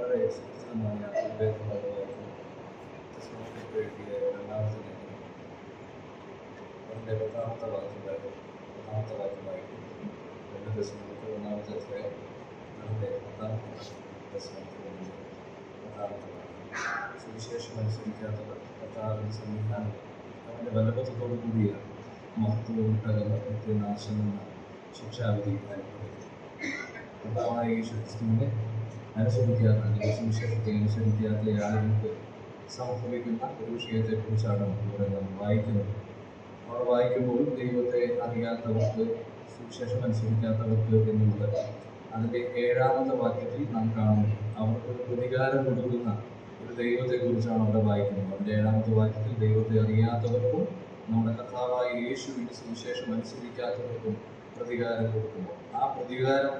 വളരെ സുസ്ഥിരമായ വിവേകപരമായിരുന്നു എഴുതിയ രണ്ടാമത്തെ ലേഖനം അതിൻ്റെ പത്താമത്തെ വാക്യമായിരുന്നു 2 ദശമങ്ങൾക്ക് 1-ാമത്തെ അധ്യായം അതിൻ്റെ 10-ാമത്തെ ദശമത്തിന് 10-ാമത്തെ വാക്യം. സുവിശേഷം അനുസരിക്കാത്തവർ കർത്താവിൻ്റെ സന്നിധാനം അവൻ്റെ ബലപത്രത്തോടു കൂടിയ മഹത്വവും വിട്ടകന്ന് നിത്യനാശം എന്ന ശിക്ഷാവിധി അനുഭവിക്കും. കർത്താവായ യേശു ക്രിസ്തുവിനെ അനുസരിക്കാത്ത അല്ലെങ്കിൽ സുവിശേഷത്തെ അനുസരിക്കാത്ത ആളുകൾക്ക് സംഭവിക്കുന്ന ഒരു വിഷയത്തെക്കുറിച്ചാണ് ഇവിടെ നാം വായിക്കുന്നത്. അവിടെ വായിക്കുമ്പോൾ ദൈവത്തെ അറിയാത്തവർക്ക്, സുവിശേഷം അനുസരിക്കാത്തവർക്ക് എന്നുള്ളത് അതിൻ്റെ 7-ാമത്തെ വാക്യത്തിൽ നാം കാണുന്നു. അവർക്ക് ഒരു പ്രതികാരം കൊടുക്കുന്ന ഒരു ദൈവത്തെക്കുറിച്ചാണ് അവിടെ വായിക്കുന്നത്. അതിൻ്റെ 7-ാമത്തെ വാക്യത്തിൽ ദൈവത്തെ അറിയാത്തവർക്കും നമ്മുടെ കർത്താവായ യേശുവിൻ്റെ സുവിശേഷം അനുസരിക്കാത്തവർക്കും പ്രതികാരം കൊടുക്കുമ്പോൾ ആ പ്രതികാരം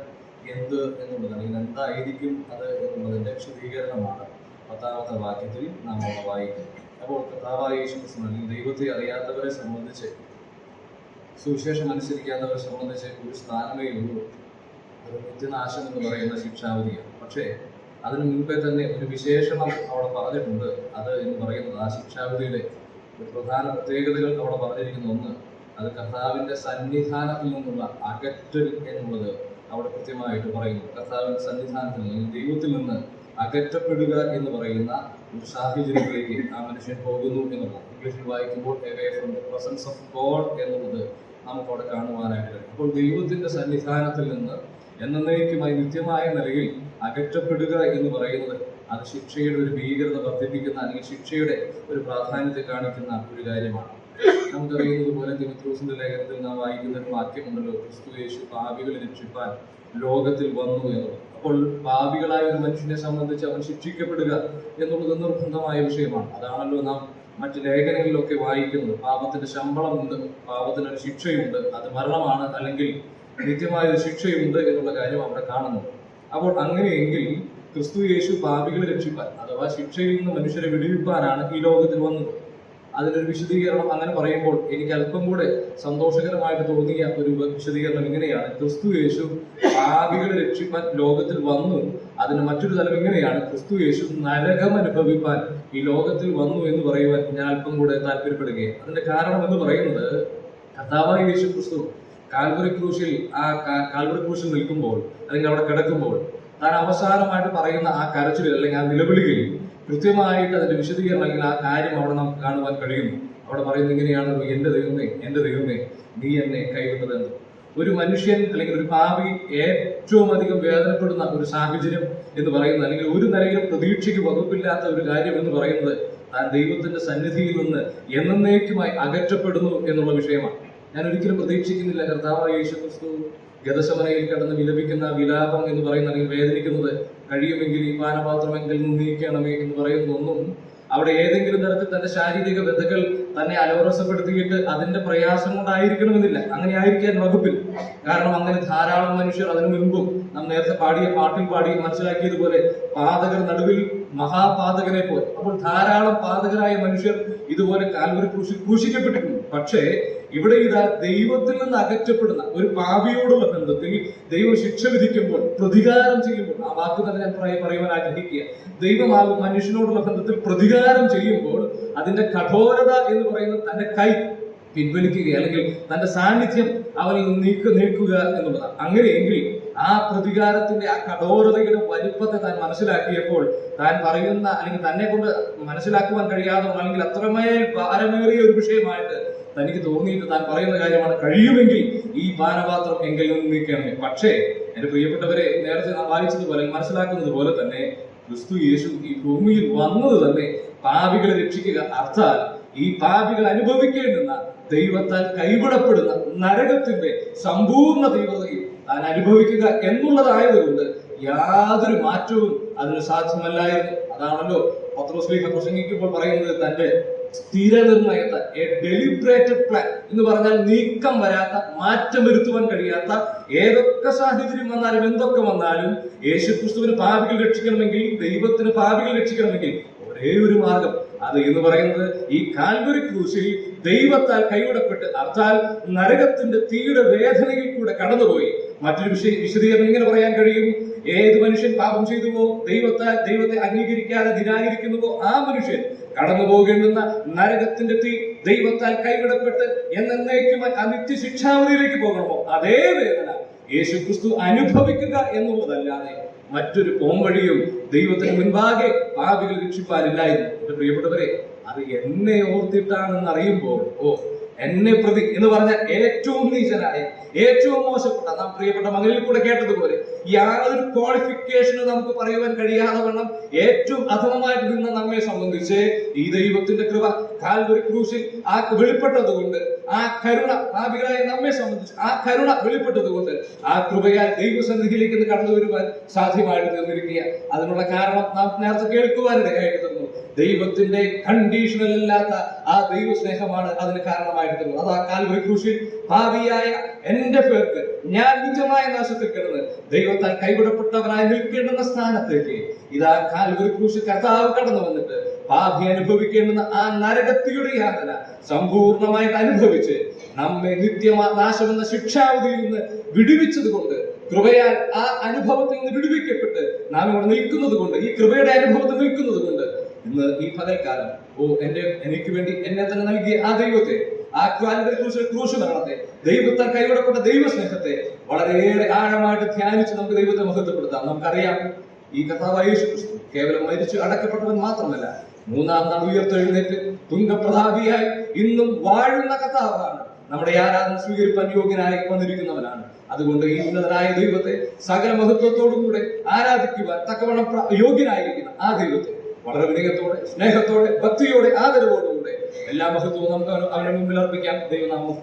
എന്ത് എന്നുള്ളത് അല്ലെങ്കിൽ എന്തായിരിക്കും അത് എന്നുള്ളതിൻ്റെ വിശദീകരണമാണ് 10-ാമത്തെ വാക്യത്തിൽ നാം വായിക്കുന്നത്. അപ്പോൾ കർത്താവായ യേശു ക്രിസ്തു അല്ലെങ്കിൽ ദൈവത്തെ അറിയാത്തവരെ സംബന്ധിച്ച്, സുവിശേഷം അനുസരിക്കാത്തവരെ സംബന്ധിച്ച് ഒരു സ്ഥാനമേ ഉള്ളൂ. ഒരു നിത്യനാശം എന്ന് പറയുന്ന ശിക്ഷാവിധിയാണ്. പക്ഷേ അതിനു മുൻപേ തന്നെ ഒരു വിശേഷണം അവിടെ പറഞ്ഞിട്ടുണ്ട്. അത് എന്ന് പറയുന്നത് ആ ശിക്ഷാവിധിയുടെ ഒരു പ്രധാന പ്രത്യേകതകൾ അവിടെ പറഞ്ഞിരിക്കുന്ന ഒന്ന്, അത് കർത്താവിൻ്റെ സന്നിധാനത്തിൽ നിന്നുള്ള അകറ്റൽ എന്നുള്ളത് അവിടെ കൃത്യമായിട്ട് പറയുന്നു. കർത്താവിൻ്റെ സന്നിധാനത്തിൽ നിന്ന്, ദൈവത്തിൽ നിന്ന് അകറ്റപ്പെടുക എന്ന് പറയുന്ന ഒരു സാഹചര്യത്തിലേക്ക് ആ മനുഷ്യൻ പോകുന്നു എന്നുള്ളത് ഇംഗ്ലീഷിൽ വായിക്കുമ്പോൾ away from the presence of God എന്നുള്ളത് നമുക്ക് അവിടെ കാണുവാനായിട്ട് കഴിയും. അപ്പോൾ ദൈവത്തിൻ്റെ സന്നിധാനത്തിൽ നിന്ന് എന്നേക്കുമായി നിത്യമായ നിലയിൽ അകറ്റപ്പെടുക എന്ന് പറയുന്നത് അത് ശിക്ഷയുടെ ഒരു ഭീകരത വർദ്ധിപ്പിക്കുന്ന അല്ലെങ്കിൽ ശിക്ഷയുടെ ഒരു പ്രാധാന്യത്തെ കാണിക്കുന്ന ഒരു കാര്യമാണ്. നമുക്കറിയുന്നത് പോലെ തിമോഥെയോസിന്റെ ലേഖനത്തിൽ നാം വായിക്കുന്ന ഒരു വാക്യമുണ്ടല്ലോ, ക്രിസ്തു യേശു പാപികളെ രക്ഷിപ്പാൻ ലോകത്തിൽ വന്നു എന്നുള്ളത്. അപ്പോൾ പാപികളായ ഒരു മനുഷ്യനെ സംബന്ധിച്ച് അവൻ ശിക്ഷിക്കപ്പെടുക എന്നുള്ളത് നിർബന്ധമായ വിഷയമാണ്. അതാണല്ലോ നാം മറ്റ് ലേഖനങ്ങളിലൊക്കെ വായിക്കുന്നത്. പാപത്തിന്റെ ശമ്പളമുണ്ട്, പാപത്തിനൊരു ശിക്ഷയുണ്ട്, അത് മരണമാണ്, അല്ലെങ്കിൽ നിത്യമായ ഒരു ശിക്ഷയുണ്ട് എന്നുള്ള കാര്യം അവിടെ കാണുന്നു. അപ്പോൾ അങ്ങനെയെങ്കിൽ ക്രിസ്തു യേശു പാപികളെ രക്ഷിപ്പാൻ അഥവാ ശിക്ഷയിൽ നിന്ന് മനുഷ്യരെ വിടുവിപ്പാനാണ് ഈ ലോകത്തിൽ വന്നത്. അതിനൊരു വിശദീകരണം അങ്ങനെ പറയുമ്പോൾ എനിക്ക് അല്പം കൂടെ സന്തോഷകരമായിട്ട് തോന്നിയ ഒരു വിശദീകരണം ഇങ്ങനെയാണ്: ക്രിസ്തു യേശു പാപികളെ രക്ഷിപ്പാൻ ലോകത്തിൽ വന്നു. അതിന് മറ്റൊരു തലം ഇങ്ങനെയാണ്: ക്രിസ്തു യേശു നരകം അനുഭവിപ്പാൻ ഈ ലോകത്തിൽ വന്നു എന്ന് പറയുവാൻ ഞാൻ അല്പം കൂടെ താല്പര്യപ്പെടുകയാണ്. അതിന്റെ കാരണം എന്ന് പറയുന്നത്, കർത്താവായ യേശു ക്രിസ്തു കാൽവറി ക്രൂശിൽ നിൽക്കുമ്പോൾ അല്ലെങ്കിൽ അവിടെ കിടക്കുമ്പോൾ താൻ അവസാനമായിട്ട് പറയുന്ന ആ കരച്ചിൽ അല്ലെങ്കിൽ ആ നിലവിളിയിൽ കൃത്യമായിട്ട് അതിന്റെ വിശദീകരണം അല്ലെങ്കിൽ ആ കാര്യം അവിടെ നമുക്ക് കാണുവാൻ കഴിയുന്നു. അവിടെ പറയുന്നത് ഇങ്ങനെയാണല്ലോ: എന്റെ ദൈവമേ നീ എന്നെ കൈവിട്ടതെന്ന്. ഒരു മനുഷ്യൻ അല്ലെങ്കിൽ ഒരു പാപി ഏറ്റവും അധികം വേദനപ്പെടുന്ന ഒരു സാഹചര്യം എന്ന് പറയുന്നത്, അല്ലെങ്കിൽ ഒരു നിലയിലും പ്രതീക്ഷയ്ക്ക് വകുപ്പില്ലാത്ത ഒരു കാര്യം എന്ന് പറയുന്നത്, താൻ ദൈവത്തിന്റെ സന്നിധിയിൽ നിന്ന് എന്നേക്കുമായി അകറ്റപ്പെടുന്നു എന്നുള്ള വിഷയമാണ്. ഞാൻ ഒരിക്കലും പ്രതീക്ഷിക്കുന്നില്ല കർത്താവായ യേശു ക്രിസ്തു ഗതശമനയിൽ കിടന്ന് വിലപിക്കുന്ന വിലാപം എന്ന് പറയുന്ന അല്ലെങ്കിൽ വേദനിക്കുന്നത്, കഴിയുമെങ്കിൽ ഈ പാനപാത്രമെങ്കിൽ നീക്കണമേ എന്ന് പറയുന്നതൊന്നും അവിടെ ഏതെങ്കിലും തരത്തിൽ തന്റെ ശാരീരിക വ്യതകൾ തന്നെ അലോരസപ്പെടുത്തിയിട്ട് അതിന്റെ പ്രയാസം കൊണ്ടായിരിക്കണമെന്നില്ല. അങ്ങനെ ആയിരിക്കാൻ വകുപ്പില്ല. കാരണം അങ്ങനെ ധാരാളം മനുഷ്യർ അതിനു മുൻപും നാം നേരത്തെ പാടിയ പാട്ടിൽ പാടി മനസ്സിലാക്കിയതുപോലെ പാതകർ നടുവിൽ മഹാപാതകനെ പോലെ. അപ്പോൾ ധാരാളം പാതകരായ മനുഷ്യർ ഇതുപോലെ കാൽവരി ക്രൂശിക്കപ്പെട്ടിട്ടുണ്ട്. പക്ഷേ ഇവിടെ ഇതാ ദൈവത്തിൽ നിന്ന് അകറ്റപ്പെടുന്ന ഒരു പാപിയോടുള്ള ബന്ധത്തിൽ ദൈവം ശിക്ഷ വിധിക്കുമ്പോൾ, പ്രതികാരം ചെയ്യുമ്പോൾ, ആ വാക്ക് തന്നെ ഞാൻ പറയുവാൻ ആഗ്രഹിക്കുക, ദൈവം ആ മനുഷ്യനോടുള്ള ബന്ധത്തിൽ പ്രതികാരം ചെയ്യുമ്പോൾ അതിന്റെ കഠോരത എന്ന് പറയുന്നത് തന്റെ കൈ പിൻവലിക്കുക അല്ലെങ്കിൽ തന്റെ സാന്നിധ്യം അവനിൽ നീക്കുക എന്നുള്ളതാണ്. അങ്ങനെയെങ്കിൽ ആ പ്രതികാരത്തിന്റെ ആ കഠോരതയുടെ വലിപ്പത്തെ താൻ മനസ്സിലാക്കിയപ്പോൾ താൻ പറയുന്ന അല്ലെങ്കിൽ തന്നെ കൊണ്ട് മനസ്സിലാക്കുവാൻ കഴിയാതെ അല്ലെങ്കിൽ അത്രമേൽ ഭാരമേറിയ ഒരു വിഷയമായിട്ട് തനിക്ക് തോന്നിയിട്ട് താൻ പറയുന്ന കാര്യമാണ്: കഴിയുമെങ്കിൽ ഈ പാനപാത്രം എങ്കിൽ നിന്ന് നീക്കണമേ. പക്ഷേ എന്റെ പ്രിയപ്പെട്ടവരെ, നേരത്തെ നാം വായിച്ചതുപോലെ മനസ്സിലാക്കുന്നത് പോലെ തന്നെ ക്രിസ്തു യേശു ഈ ഭൂമിയിൽ വന്നത് തന്നെ പാപികളെ രക്ഷിക്കുക, അർത്ഥാൽ ഈ പാപികൾ അനുഭവിക്കേണ്ടുന്ന ദൈവത്താൽ കൈവിടപ്പെടുന്ന നരകത്തിന്റെ സമ്പൂർണ്ണ തീവ്രതയിൽ താൻ അനുഭവിക്കുക എന്നുള്ളതായതുകൊണ്ട് യാതൊരു മാറ്റവും അതിന് സാധ്യമല്ലായിരുന്നു. അതാണല്ലോ പത്രോസ് പ്രസംഗിക്കുമ്പോൾ പറയുന്നത്, തന്റെ സ്ഥിരനിർണയത്തെ ഡെലിബ്രേറ്റഡ് പ്ലാൻ എന്ന് പറഞ്ഞാൽ നീക്കം വരാത്ത, മാറ്റം വരുത്തുവാൻ കഴിയാത്ത, ഏതൊക്കെ സാഹചര്യം വന്നാലും എന്തൊക്കെ വന്നാലും യേശുക്രിസ്തുവിന് പാപികൾ രക്ഷിക്കണമെങ്കിൽ, ദൈവത്തിന് പാപികൾ രക്ഷിക്കണമെങ്കിൽ ഒരേ ഒരു മാർഗം, അത് എന്ന് പറയുന്നത് ഈ കാൽവരി ക്രൂശിൽ ദൈവത്താൽ കൈവിടപ്പെട്ട്, അർത്ഥാൽ നരകത്തിന്റെ തീയുടെ വേദനയിൽ കൂടെ കടന്നുപോയി മറ്റൊരു വിശദീകരണം ഇങ്ങനെ പറയാൻ കഴിയും: ഏത് മനുഷ്യൻ പാപം ചെയ്തുവോ, ദൈവത്തെ അംഗീകരിക്കാതെ നിരാകരിക്കുന്നുവോ, ആ മനുഷ്യൻ കടന്നു പോകേണ്ടുന്ന നരകത്തിന്റെ തീ, ദൈവത്താൽ കൈവിടപ്പെട്ട് എന്നേക്കും നിത്യശിക്ഷാവധിയിലേക്ക് പോകണമോ, അതേ വേദന യേശുക്രിസ്തു അനുഭവിക്കുക എന്നുള്ളതല്ലാതെ മറ്റൊരു പോംവഴിയും ദൈവത്തിന് മുൻപാകെ പാപികൾ രക്ഷിപ്പാനില്ലായിരുന്നു. എന്റെ പ്രിയപ്പെട്ടവരെ, അത് എന്നെ ഓർത്തിട്ടാണെന്ന് അറിയുമ്പോൾ, എന്നെ പ്രതി എന്ന് പറഞ്ഞ ഏറ്റവും നീചനായ, ഏറ്റവും മോശപ്പെട്ട, നാം പ്രിയപ്പെട്ട മകളിൽ കൂടെ കേട്ടതുപോലെ യാതൊരു ക്വാളിഫിക്കേഷനും നമുക്ക് പറയുവാൻ കഴിയാതെ വണ്ണം ഏറ്റവും അധമമായിട്ട് നിന്ന നമ്മെ സംബന്ധിച്ച് ഈ ദൈവത്തിന്റെ കൃപ കാൽവരി ക്രൂശിൽ ആ വെളിപ്പെട്ടത് കൊണ്ട്, ആ കരുണ പാപികളായ നമ്മെ സംബന്ധിച്ച് ആ കരുണ വെളിപ്പെട്ടത് കൊണ്ട്, ആ കൃപയാൽ ദൈവസന്നിധിയിലേക്ക് കടന്നു വരുവാൻ സാധ്യമായിട്ട് തീർന്നിരിക്കുക. അതിനുള്ള കാരണം നാം നേരത്തെ കേൾക്കുവാനിടയായിട്ട് തന്നു. ദൈവത്തിന്റെ കണ്ടീഷണൽ അല്ലാത്ത ആ ദൈവ സ്നേഹമാണ് അതിന് കാരണമായിട്ട് തരുന്നത്. അത് ആ കാൽവരി ക്രൂശിൽ പാപിയായ എന്റെ പേർക്ക് ഞാൻ നിജമായ നാശത്തിൽ കിടന്ന് ദൈവത്താൽ കൈവിടപ്പെട്ടവനായി നിൽക്കേണ്ടുന്ന സ്ഥാനത്തേക്ക് ഇതാ കാൽവരി ക്രൂശിൽ കർത്താവ് കടന്നു വന്നിട്ട് പാപി അനുഭവിക്കേണ്ടുന്ന ആ നരകത്തിയുടെ യാതന സമ്പൂർണമായിട്ട് അനുഭവിച്ച് നമ്മെ നാശമെന്ന ശിക്ഷാവധിയിൽ നിന്ന് വിടുവിച്ചത് കൊണ്ട്, കൃപയാൽ ആ അനുഭവത്തിൽ നിന്ന് വിടുവിക്കപ്പെട്ട് നാം ഇവിടെ നിൽക്കുന്നത് കൊണ്ട്, ഈ കൃപയുടെ അനുഭവത്തിൽ നിൽക്കുന്നത് കൊണ്ട് ഇന്ന് ഈ പകൽക്കാലം എനിക്ക് വേണ്ടി എന്നെ തന്നെ നൽകിയ ആ ദൈവത്തെ, ആ ക്രൂശ് മരണത്തെ, ദൈവത്താൽ കൈവിടപ്പെട്ട ദൈവസ്നേഹത്തെ വളരെയേറെ ആഴമായിട്ട് ധ്യാനിച്ച് നമുക്ക് ദൈവത്തെ മഹത്വപ്പെടുത്താം. നമുക്കറിയാം, ഈ കർത്താവായ യേശുക്രിസ്തു കേവലം മരിച്ചു അടക്കപ്പെട്ടവൻ മാത്രമല്ല, മൂന്നാം നാൾ ഉയർത്തെഴുന്നേറ്റ് തുങ്കപ്രതാപിയായി ഇന്നും വാഴുന്ന കർത്താവാണ്. നമ്മുടെ ആരാധന സ്വീകരിപ്പാൻ യോഗ്യനായി വന്നിരിക്കുന്നവനാണ്. അതുകൊണ്ട് ഈ ഉന്നതനായ ദൈവത്തെ സകല മഹത്വത്തോടും കൂടെ ആരാധിക്കുവാൻ തക്കവണ്ണം യോഗ്യനായിരിക്കുന്ന ആ ദൈവത്തെ വളരെ വിനയത്തോടെ, സ്നേഹത്തോടെ, ഭക്തിയോടെ, ആദരവോടുകൂടെ എല്ലാ മഹത്വവും നമുക്ക് അവന്റെ മുമ്പിൽ അർപ്പിക്കാം. ദൈവനാമം